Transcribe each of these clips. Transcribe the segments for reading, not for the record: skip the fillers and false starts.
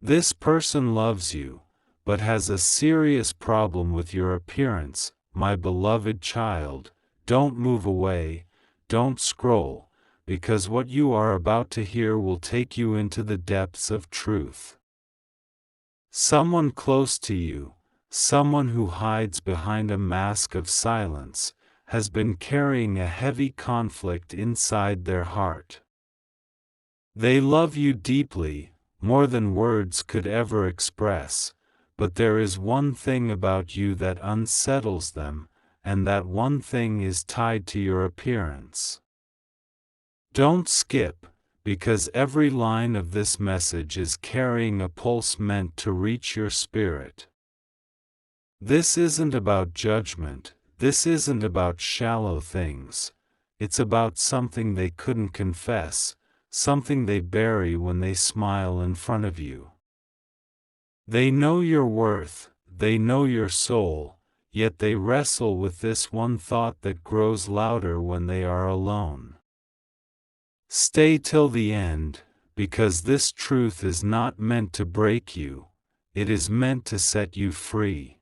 This person loves you, but has a serious problem with your appearance. My beloved child, don't move away, don't scroll, because what you are about to hear will take you into the depths of truth. Someone close to you, someone who hides behind a mask of silence, has been carrying a heavy conflict inside their heart. They love you deeply, more than words could ever express, but there is one thing about you that unsettles them, and that one thing is tied to your appearance. Don't skip, because every line of this message is carrying a pulse meant to reach your spirit. This isn't about judgment, this isn't about shallow things, it's about something they couldn't confess, something they bury when they smile in front of you. They know your worth, they know your soul, yet they wrestle with this one thought that grows louder when they are alone. Stay till the end, because this truth is not meant to break you, it is meant to set you free.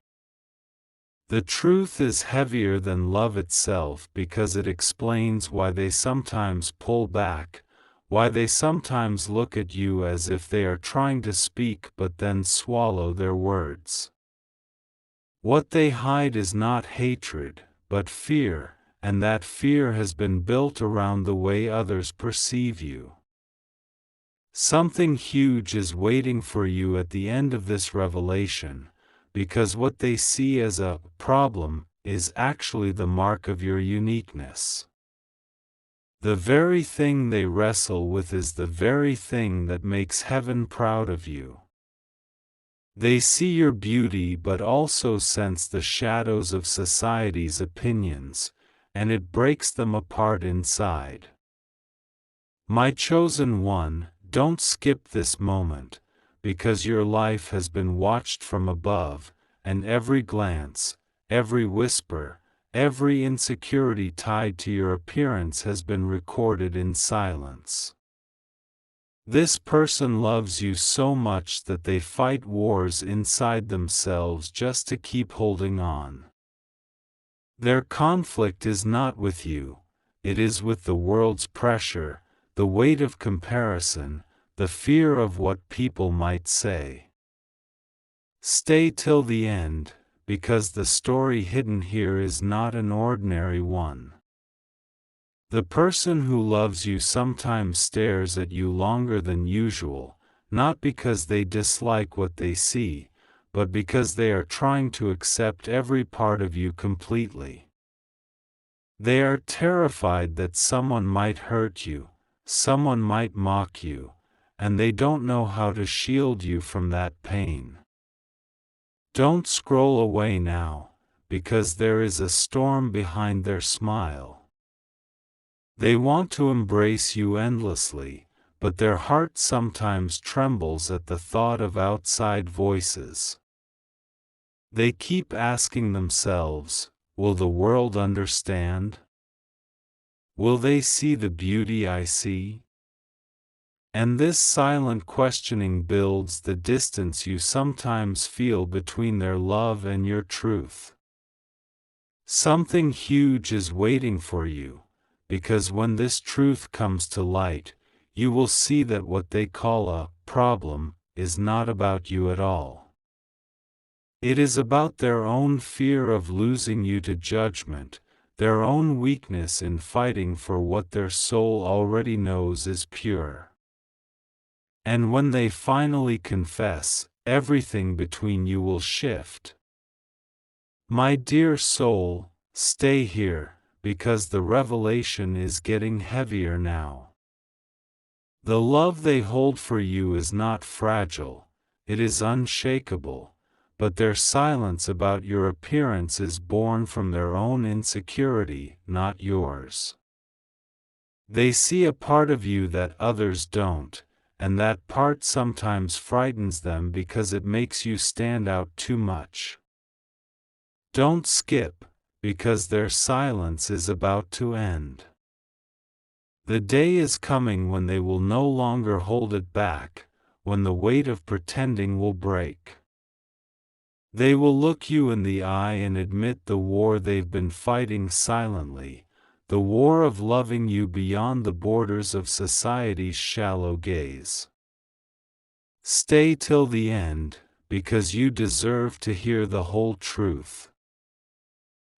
The truth is heavier than love itself because it explains why they sometimes pull back, why they sometimes look at you as if they are trying to speak but then swallow their words. What they hide is not hatred, but fear, and that fear has been built around the way others perceive you. Something huge is waiting for you at the end of this revelation, because what they see as a problem is actually the mark of your uniqueness. The very thing they wrestle with is the very thing that makes heaven proud of you. They see your beauty but also sense the shadows of society's opinions, and it breaks them apart inside. My chosen one, don't skip this moment, because your life has been watched from above, and every glance, every whisper, every insecurity tied to your appearance has been recorded in silence. This person loves you so much that they fight wars inside themselves just to keep holding on. Their conflict is not with you, it is with the world's pressure, the weight of comparison, the fear of what people might say. Stay till the end, because the story hidden here is not an ordinary one. The person who loves you sometimes stares at you longer than usual, not because they dislike what they see, but because they are trying to accept every part of you completely. They are terrified that someone might hurt you, someone might mock you, and they don't know how to shield you from that pain. Don't scroll away now, because there is a storm behind their smile. They want to embrace you endlessly, but their heart sometimes trembles at the thought of outside voices. They keep asking themselves, will the world understand? Will they see the beauty I see? And this silent questioning builds the distance you sometimes feel between their love and your truth. Something huge is waiting for you, because when this truth comes to light, you will see that what they call a problem is not about you at all. It is about their own fear of losing you to judgment, their own weakness in fighting for what their soul already knows is pure. And when they finally confess, everything between you will shift. My dear soul, stay here, because the revelation is getting heavier now. The love they hold for you is not fragile, it is unshakable, but their silence about your appearance is born from their own insecurity, not yours. They see a part of you that others don't, and that part sometimes frightens them because it makes you stand out too much. Don't skip, because their silence is about to end. The day is coming when they will no longer hold it back, when the weight of pretending will break. They will look you in the eye and admit the war they've been fighting silently, the war of loving you beyond the borders of society's shallow gaze. Stay till the end, because you deserve to hear the whole truth.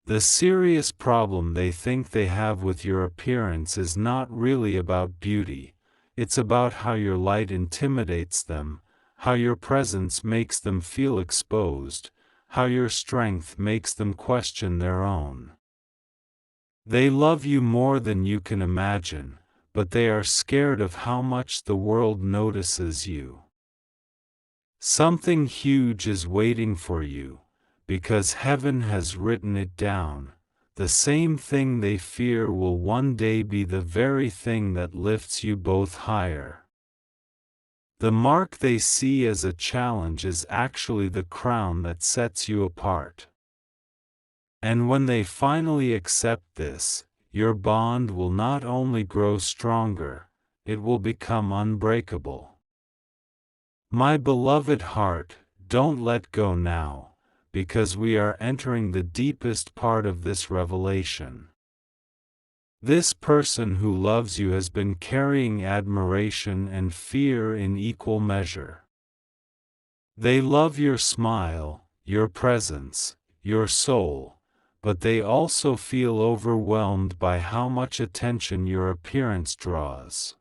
The serious problem they think they have with your appearance is not really about beauty, it's about how your light intimidates them, how your presence makes them feel exposed, how your strength makes them question their own. They love you more than you can imagine, but they are scared of how much the world notices you. Something huge is waiting for you, because heaven has written it down. The same thing they fear will one day be the very thing that lifts you both higher. The mark they see as a challenge is actually the crown that sets you apart. And when they finally accept this, your bond will not only grow stronger, it will become unbreakable. My beloved heart, don't let go now, because we are entering the deepest part of this revelation. This person who loves you has been carrying admiration and fear in equal measure. They love your smile, your presence, your soul, but they also feel overwhelmed by how much attention your appearance draws.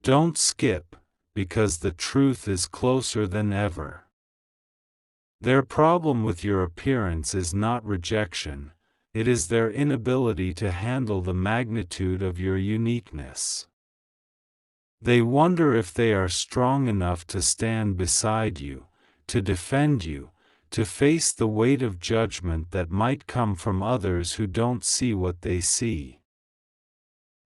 Don't skip, because the truth is closer than ever. Their problem with your appearance is not rejection, it is their inability to handle the magnitude of your uniqueness. They wonder if they are strong enough to stand beside you, to defend you, to face the weight of judgment that might come from others who don't see what they see.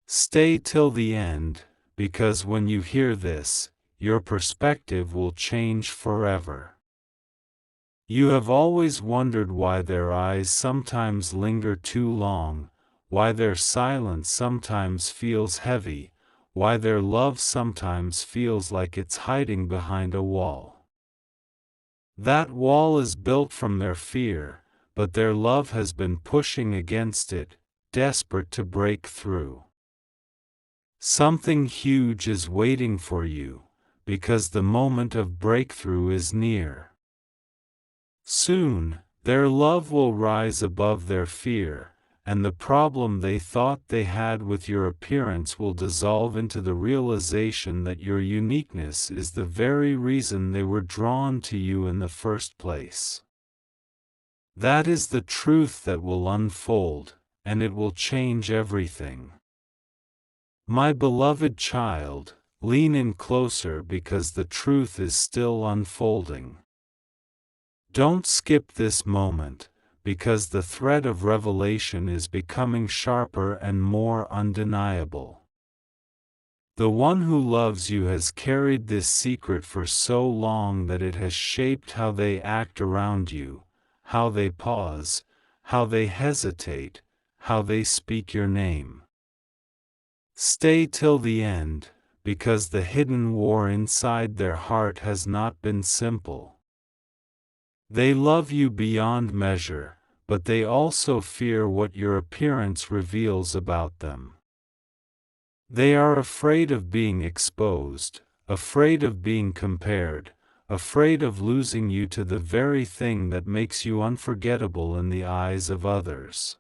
Stay till the end, because when you hear this, your perspective will change forever. You have always wondered why their eyes sometimes linger too long, why their silence sometimes feels heavy, why their love sometimes feels like it's hiding behind a wall. That wall is built from their fear, but their love has been pushing against it, desperate to break through. Something huge is waiting for you, because the moment of breakthrough is near. Soon, their love will rise above their fear, and the problem they thought they had with your appearance will dissolve into the realization that your uniqueness is the very reason they were drawn to you in the first place. That is the truth that will unfold, and it will change everything. My beloved child, lean in closer because the truth is still unfolding. Don't skip this moment, because the thread of revelation is becoming sharper and more undeniable. The one who loves you has carried this secret for so long that it has shaped how they act around you, how they pause, how they hesitate, how they speak your name. Stay till the end, because the hidden war inside their heart has not been simple. They love you beyond measure, but they also fear what your appearance reveals about them. They are afraid of being exposed, afraid of being compared, afraid of losing you to the very thing that makes you unforgettable in the eyes of others.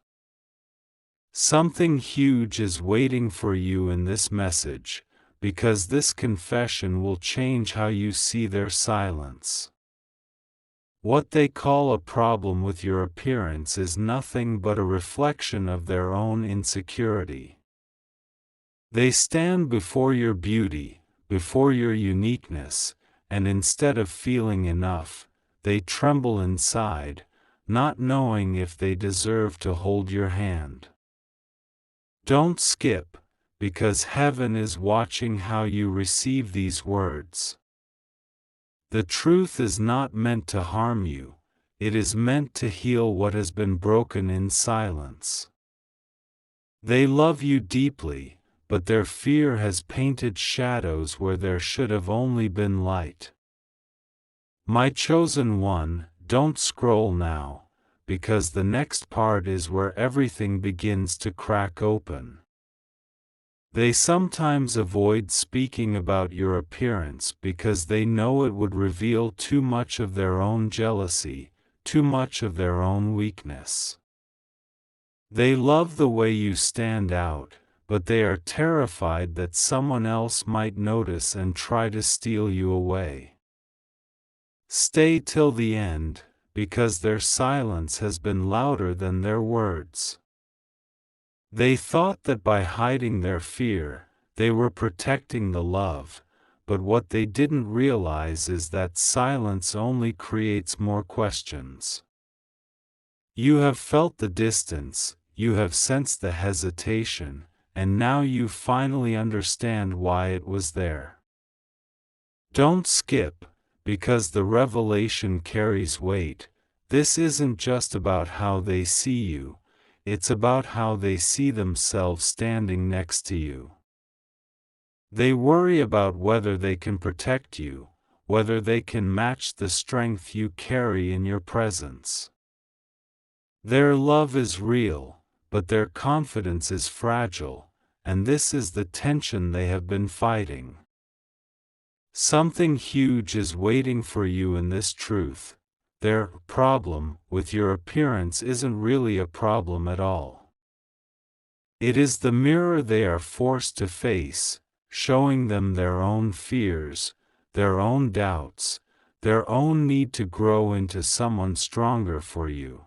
Something huge is waiting for you in this message, because this confession will change how you see their silence. What they call a problem with your appearance is nothing but a reflection of their own insecurity. They stand before your beauty, before your uniqueness, and instead of feeling enough, they tremble inside, not knowing if they deserve to hold your hand. Don't skip, because heaven is watching how you receive these words. The truth is not meant to harm you, it is meant to heal what has been broken in silence. They love you deeply, but their fear has painted shadows where there should have only been light. My chosen one, don't scroll now, because the next part is where everything begins to crack open. They sometimes avoid speaking about your appearance because they know it would reveal too much of their own jealousy, too much of their own weakness. They love the way you stand out, but they are terrified that someone else might notice and try to steal you away. Stay till the end, because their silence has been louder than their words. They thought that by hiding their fear, they were protecting the love, but what they didn't realize is that silence only creates more questions. You have felt the distance, you have sensed the hesitation, and now you finally understand why it was there. Don't skip, because the revelation carries weight. This isn't just about how they see you, it's about how they see themselves standing next to you. They worry about whether they can protect you, whether they can match the strength you carry in your presence. Their love is real, but their confidence is fragile, and this is the tension they have been fighting. Something huge is waiting for you in this truth. Their problem with your appearance isn't really a problem at all. It is the mirror they are forced to face, showing them their own fears, their own doubts, their own need to grow into someone stronger for you.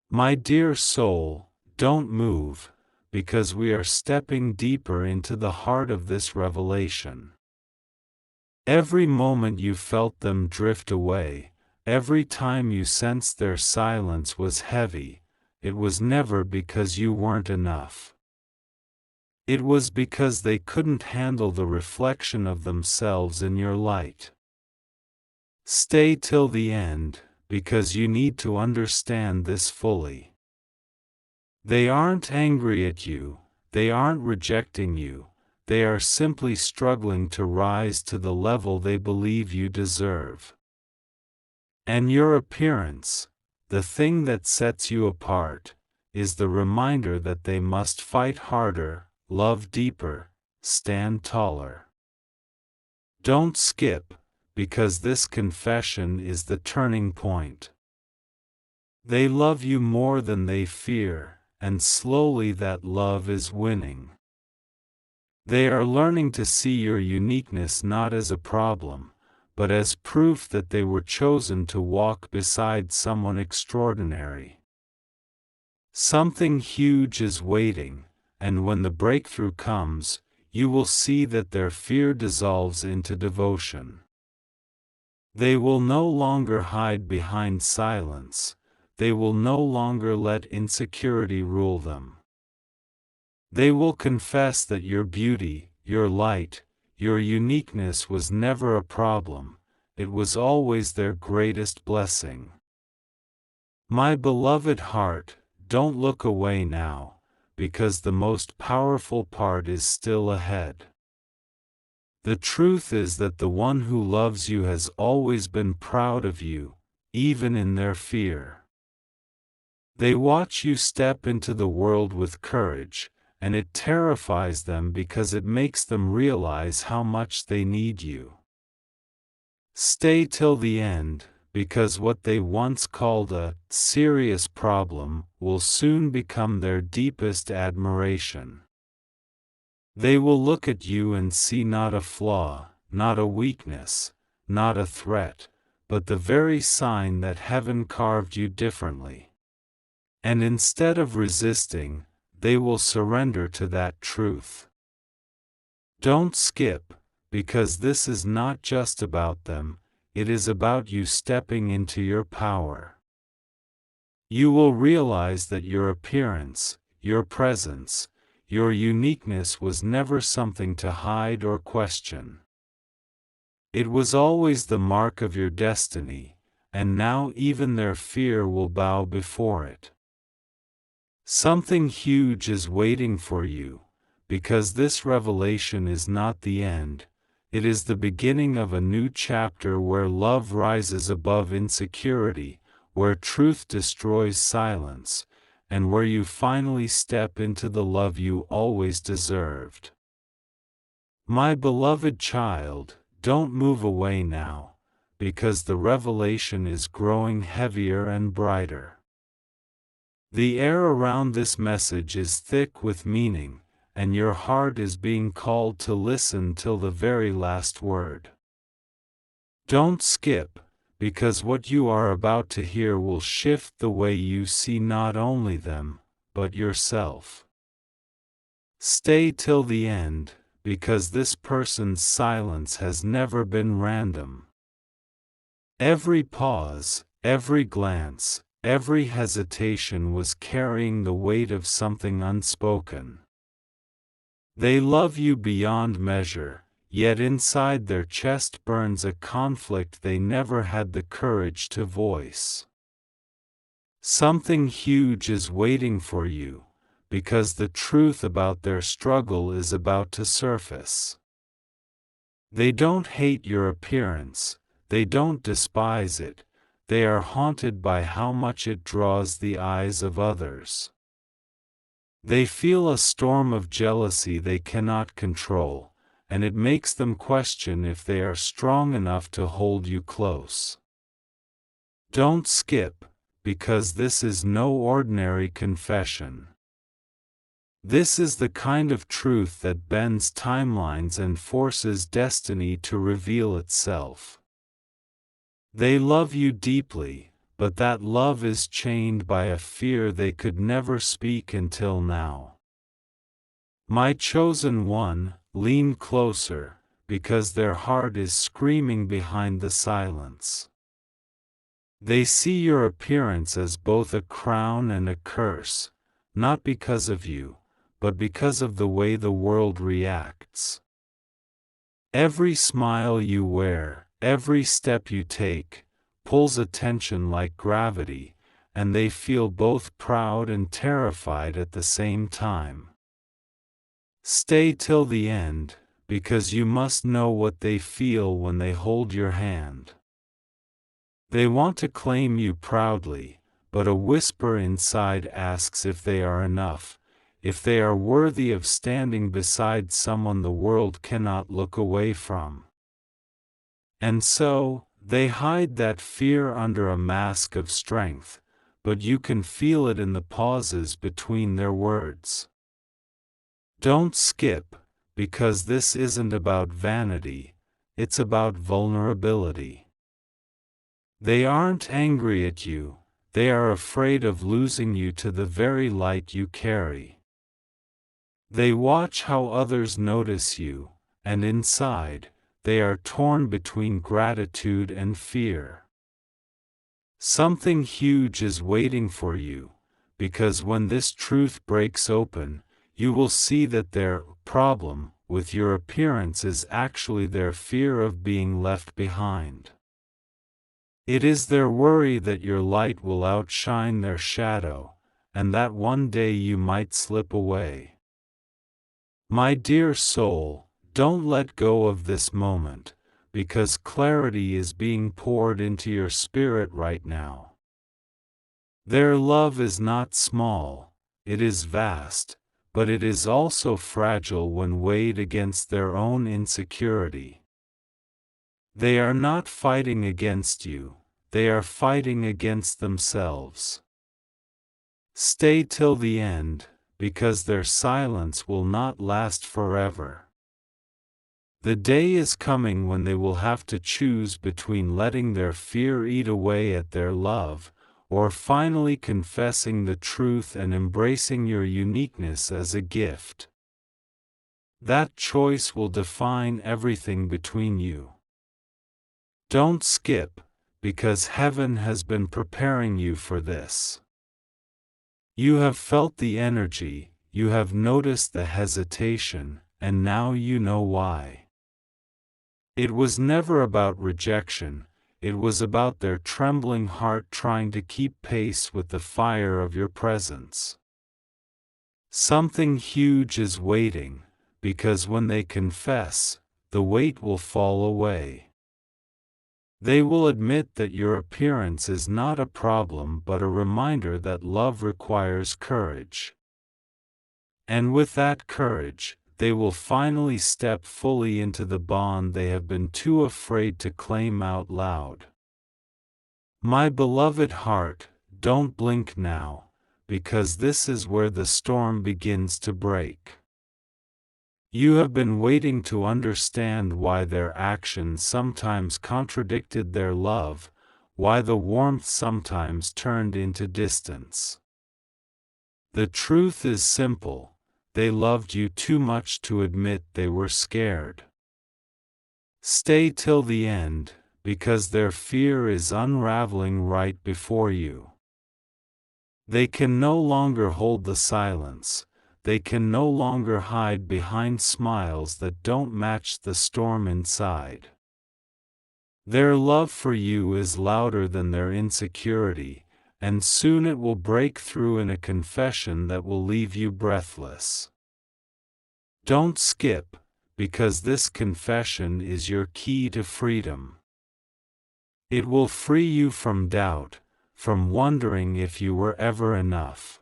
My dear soul, don't move, because we are stepping deeper into the heart of this revelation. Every moment you felt them drift away, every time you sensed their silence was heavy, it was never because you weren't enough. It was because they couldn't handle the reflection of themselves in your light. Stay till the end, because you need to understand this fully. They aren't angry at you, they aren't rejecting you, they are simply struggling to rise to the level they believe you deserve. And your appearance, the thing that sets you apart, is the reminder that they must fight harder, love deeper, stand taller. Don't skip, because this confession is the turning point. They love you more than they fear, and slowly that love is winning. They are learning to see your uniqueness not as a problem, but as proof that they were chosen to walk beside someone extraordinary. Something huge is waiting, and when the breakthrough comes, you will see that their fear dissolves into devotion. They will no longer hide behind silence, they will no longer let insecurity rule them. They will confess that your beauty, your light, your uniqueness was never a problem, it was always their greatest blessing. My beloved heart, don't look away now, because the most powerful part is still ahead. The truth is that the one who loves you has always been proud of you, even in their fear. They watch you step into the world with courage, and it terrifies them because it makes them realize how much they need you. Stay till the end, because what they once called a serious problem will soon become their deepest admiration. They will look at you and see not a flaw, not a weakness, not a threat, but the very sign that heaven carved you differently. And instead of resisting, they will surrender to that truth. Don't skip, because this is not just about them, it is about you stepping into your power. You will realize that your appearance, your presence, your uniqueness was never something to hide or question. It was always the mark of your destiny, and now even their fear will bow before it. Something huge is waiting for you, because this revelation is not the end. It is the beginning of a new chapter where love rises above insecurity, where truth destroys silence, and where you finally step into the love you always deserved. My beloved child, don't move away now, because the revelation is growing heavier and brighter. The air around this message is thick with meaning, and your heart is being called to listen till the very last word. Don't skip, because what you are about to hear will shift the way you see not only them, but yourself. Stay till the end, because this person's silence has never been random. Every pause, every glance, every hesitation was carrying the weight of something unspoken. They love you beyond measure, yet inside their chest burns a conflict they never had the courage to voice. Something huge is waiting for you, because the truth about their struggle is about to surface. They don't hate your appearance, they don't despise it, they are haunted by how much it draws the eyes of others. They feel a storm of jealousy they cannot control, and it makes them question if they are strong enough to hold you close. Don't skip, because this is no ordinary confession. This is the kind of truth that bends timelines and forces destiny to reveal itself. They love you deeply, but that love is chained by a fear they could never speak until now. My chosen one, lean closer, because their heart is screaming behind the silence. They see your appearance as both a crown and a curse, not because of you, but because of the way the world reacts. Every smile you wear, every step you take, pulls attention like gravity, and they feel both proud and terrified at the same time. Stay till the end, because you must know what they feel when they hold your hand. They want to claim you proudly, but a whisper inside asks if they are enough, if they are worthy of standing beside someone the world cannot look away from. And so, they hide that fear under a mask of strength, but you can feel it in the pauses between their words. Don't skip, because this isn't about vanity, it's about vulnerability. They aren't angry at you, they are afraid of losing you to the very light you carry. They watch how others notice you, and inside, they are torn between gratitude and fear. Something huge is waiting for you, because when this truth breaks open, you will see that their problem with your appearance is actually their fear of being left behind. It is their worry that your light will outshine their shadow, and that one day you might slip away. My dear soul, don't let go of this moment, because clarity is being poured into your spirit right now. Their love is not small, it is vast, but it is also fragile when weighed against their own insecurity. They are not fighting against you, they are fighting against themselves. Stay till the end, because their silence will not last forever. The day is coming when they will have to choose between letting their fear eat away at their love, or finally confessing the truth and embracing your uniqueness as a gift. That choice will define everything between you. Don't skip, because heaven has been preparing you for this. You have felt the energy, you have noticed the hesitation, and now you know why. It was never about rejection, it was about their trembling heart trying to keep pace with the fire of your presence. Something huge is waiting, because when they confess, the weight will fall away. They will admit that your appearance is not a problem but a reminder that love requires courage. And with that courage, they will finally step fully into the bond they have been too afraid to claim out loud. My beloved heart, don't blink now, because this is where the storm begins to break. You have been waiting to understand why their actions sometimes contradicted their love, why the warmth sometimes turned into distance. The truth is simple. They loved you too much to admit they were scared. Stay till the end, because their fear is unraveling right before you. They can no longer hold the silence. They can no longer hide behind smiles that don't match the storm inside. Their love for you is louder than their insecurity, and soon it will break through in a confession that will leave you breathless. Don't skip, because this confession is your key to freedom. It will free you from doubt, from wondering if you were ever enough.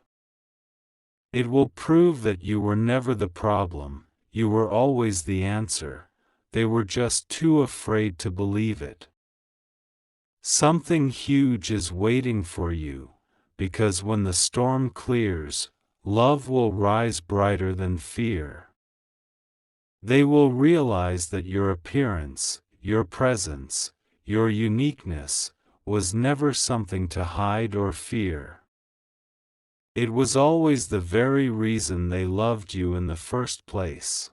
It will prove that you were never the problem, you were always the answer. They were just too afraid to believe it. Something huge is waiting for you, because when the storm clears, love will rise brighter than fear. They will realize that your appearance, your presence, your uniqueness, was never something to hide or fear. It was always the very reason they loved you in the first place.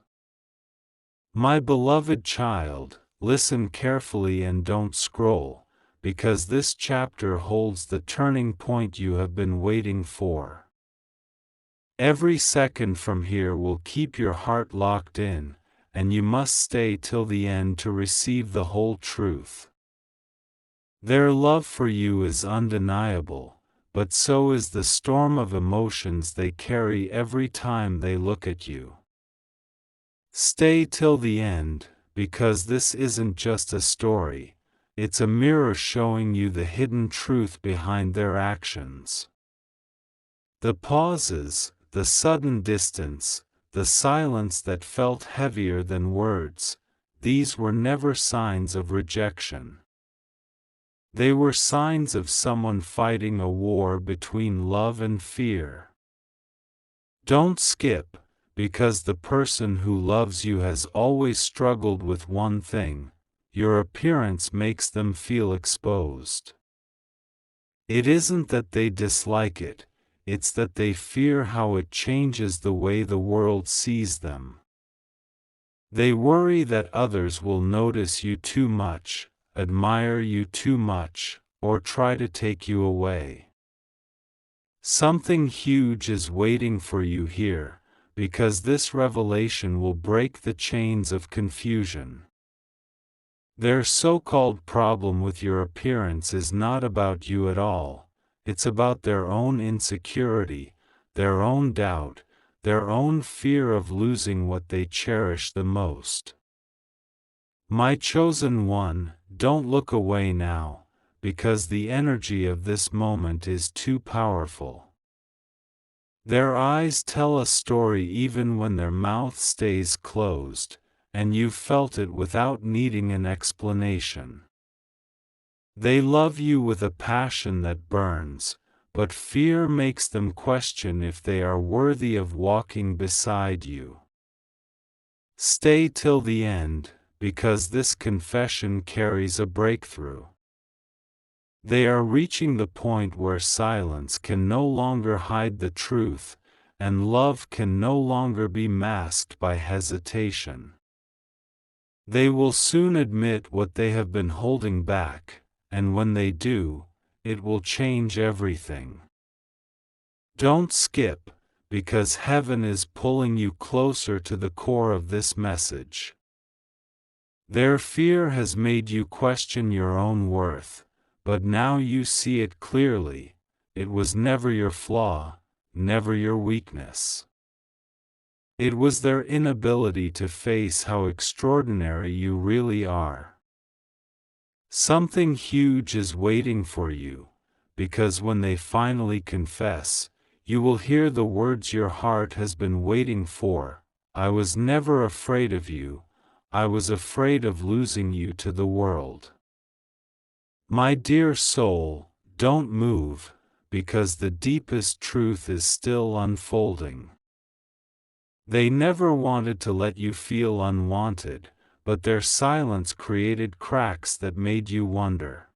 My beloved child, listen carefully and don't scroll, because this chapter holds the turning point you have been waiting for. Every second from here will keep your heart locked in, and you must stay till the end to receive the whole truth. Their love for you is undeniable, but so is the storm of emotions they carry every time they look at you. Stay till the end, because this isn't just a story, it's a mirror showing you the hidden truth behind their actions. The pauses, the sudden distance, the silence that felt heavier than words, these were never signs of rejection. They were signs of someone fighting a war between love and fear. Don't skip, because the person who loves you has always struggled with one thing: your appearance makes them feel exposed. It isn't that they dislike it, it's that they fear how it changes the way the world sees them. They worry that others will notice you too much, admire you too much, or try to take you away. Something huge is waiting for you here, because this revelation will break the chains of confusion. Their so-called problem with your appearance is not about you at all, it's about their own insecurity, their own doubt, their own fear of losing what they cherish the most. My chosen one, don't look away now, because the energy of this moment is too powerful. Their eyes tell a story even when their mouth stays closed, and you've felt it without needing an explanation. They love you with a passion that burns, but fear makes them question if they are worthy of walking beside you. Stay till the end, because this confession carries a breakthrough. They are reaching the point where silence can no longer hide the truth, and love can no longer be masked by hesitation. They will soon admit what they have been holding back, and when they do, it will change everything. Don't skip, because heaven is pulling you closer to the core of this message. Their fear has made you question your own worth, but now you see it clearly. It was never your flaw, never your weakness. It was their inability to face how extraordinary you really are. Something huge is waiting for you, because when they finally confess, you will hear the words your heart has been waiting for. I was never afraid of you, I was afraid of losing you to the world. My dear soul, don't move, because the deepest truth is still unfolding. They never wanted to let you feel unwanted, but their silence created cracks that made you wonder.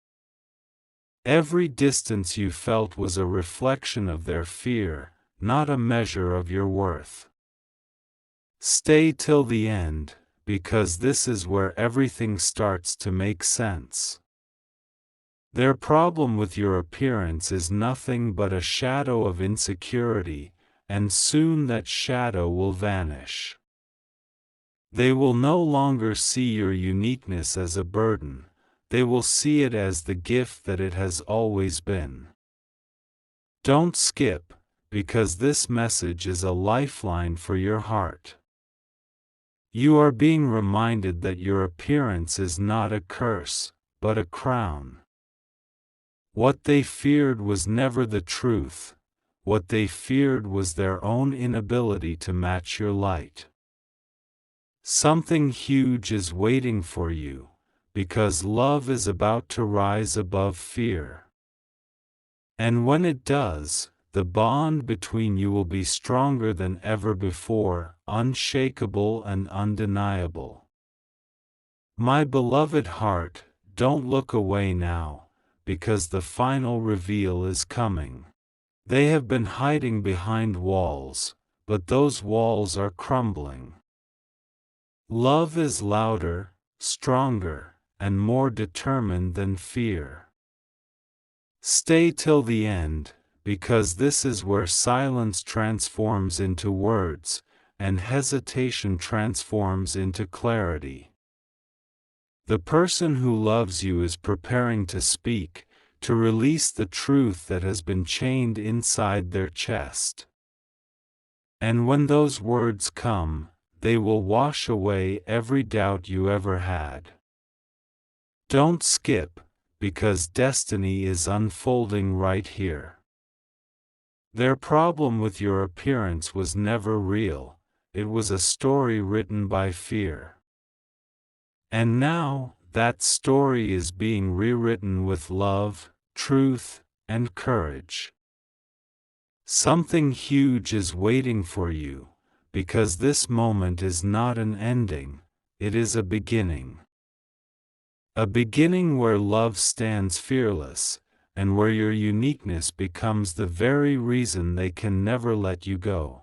Every distance you felt was a reflection of their fear, not a measure of your worth. Stay till the end, because this is where everything starts to make sense. Their problem with your appearance is nothing but a shadow of insecurity, and soon that shadow will vanish. They will no longer see your uniqueness as a burden, they will see it as the gift that it has always been. Don't skip, because this message is a lifeline for your heart. You are being reminded that your appearance is not a curse, but a crown. What they feared was never the truth. What they feared was their own inability to match your light. Something huge is waiting for you, because love is about to rise above fear. And when it does, the bond between you will be stronger than ever before, unshakable and undeniable. My beloved heart, don't look away now, because the final reveal is coming. They have been hiding behind walls, but those walls are crumbling. Love is louder, stronger, and more determined than fear. Stay till the end, because this is where silence transforms into words, and hesitation transforms into clarity. The person who loves you is preparing to speak, to release the truth that has been chained inside their chest. And when those words come, they will wash away every doubt you ever had. Don't skip, because destiny is unfolding right here. Their problem with your appearance was never real, it was a story written by fear. And now, that story is being rewritten with love, truth, and courage. Something huge is waiting for you, because this moment is not an ending, it is a beginning. A beginning where love stands fearless, and where your uniqueness becomes the very reason they can never let you go.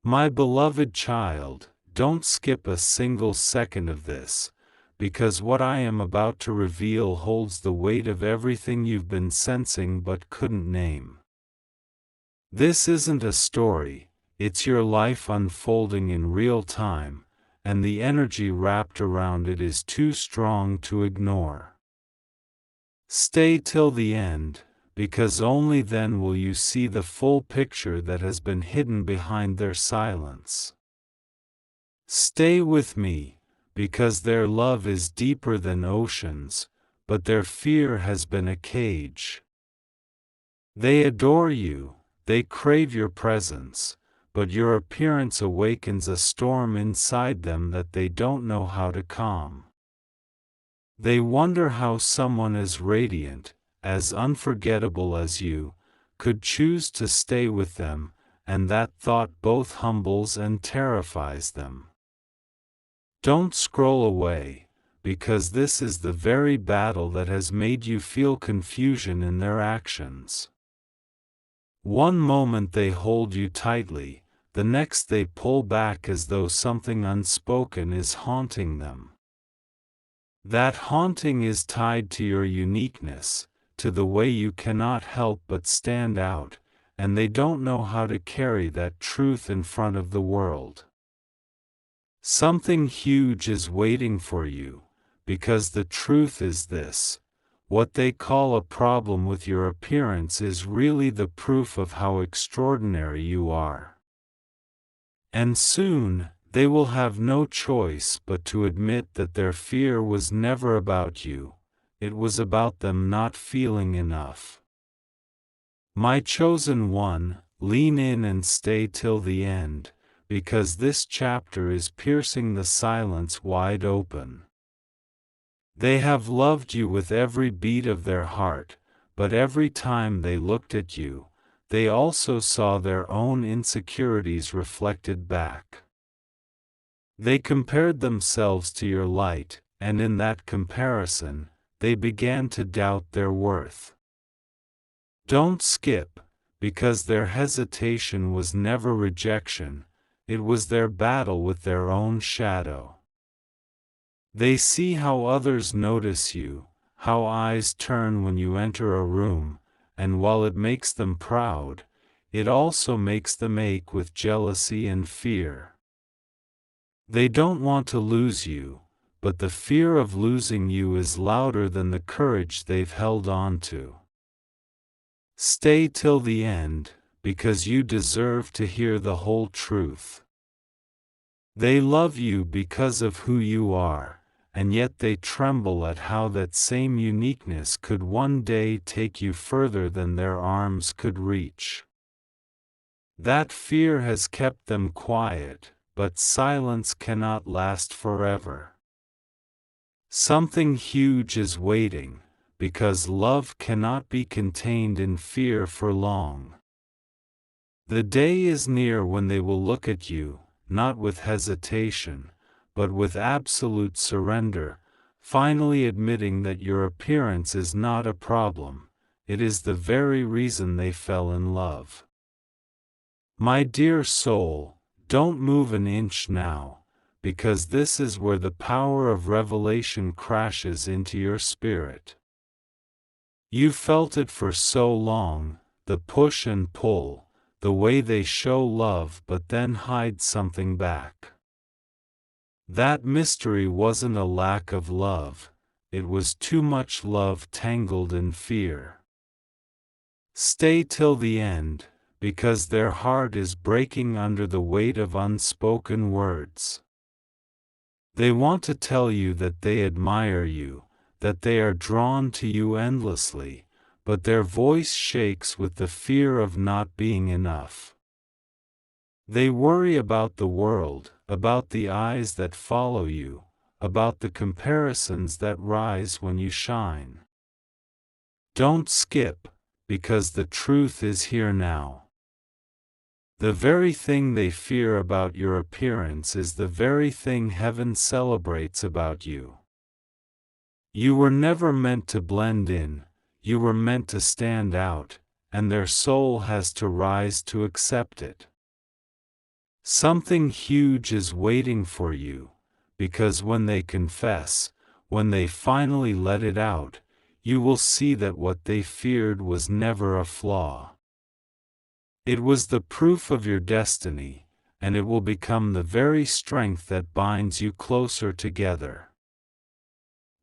My beloved child, don't skip a single second of this, because what I am about to reveal holds the weight of everything you've been sensing but couldn't name. This isn't a story, it's your life unfolding in real time, and the energy wrapped around it is too strong to ignore. Stay till the end, because only then will you see the full picture that has been hidden behind their silence. Stay with me, because their love is deeper than oceans, but their fear has been a cage. They adore you, they crave your presence, but your appearance awakens a storm inside them that they don't know how to calm. They wonder how someone as radiant, as unforgettable as you, could choose to stay with them, and that thought both humbles and terrifies them. Don't scroll away, because this is the very battle that has made you feel confusion in their actions. One moment they hold you tightly, the next they pull back as though something unspoken is haunting them. That haunting is tied to your uniqueness, to the way you cannot help but stand out, and they don't know how to carry that truth in front of the world. Something huge is waiting for you, because the truth is this: what they call a problem with your appearance is really the proof of how extraordinary you are. And soon, they will have no choice but to admit that their fear was never about you, it was about them not feeling enough. My chosen one, lean in and stay till the end, because this chapter is piercing the silence wide open. They have loved you with every beat of their heart, but every time they looked at you, they also saw their own insecurities reflected back. They compared themselves to your light, and in that comparison, they began to doubt their worth. Don't skip, because their hesitation was never rejection, it was their battle with their own shadow. They see how others notice you, how eyes turn when you enter a room, and while it makes them proud, it also makes them ache with jealousy and fear. They don't want to lose you, but the fear of losing you is louder than the courage they've held on to. Stay till the end, because you deserve to hear the whole truth. They love you because of who you are, and yet they tremble at how that same uniqueness could one day take you further than their arms could reach. That fear has kept them quiet, but silence cannot last forever. Something huge is waiting, because love cannot be contained in fear for long. The day is near when they will look at you, not with hesitation, but with absolute surrender, finally admitting that your appearance is not a problem, it is the very reason they fell in love. My dear soul, don't move an inch now, because this is where the power of revelation crashes into your spirit. You felt it for so long, the push and pull, the way they show love but then hide something back. That mystery wasn't a lack of love, it was too much love tangled in fear. Stay till the end, because their heart is breaking under the weight of unspoken words. They want to tell you that they admire you, that they are drawn to you endlessly, but their voice shakes with the fear of not being enough. They worry about the world, about the eyes that follow you, about the comparisons that rise when you shine. Don't skip, because the truth is here now. The very thing they fear about your appearance is the very thing heaven celebrates about you. You were never meant to blend in, you were meant to stand out, and their soul has to rise to accept it. Something huge is waiting for you, because when they confess, when they finally let it out, you will see that what they feared was never a flaw. It was the proof of your destiny, and it will become the very strength that binds you closer together.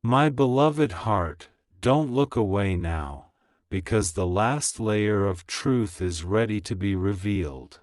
My beloved heart, don't look away now, because the last layer of truth is ready to be revealed.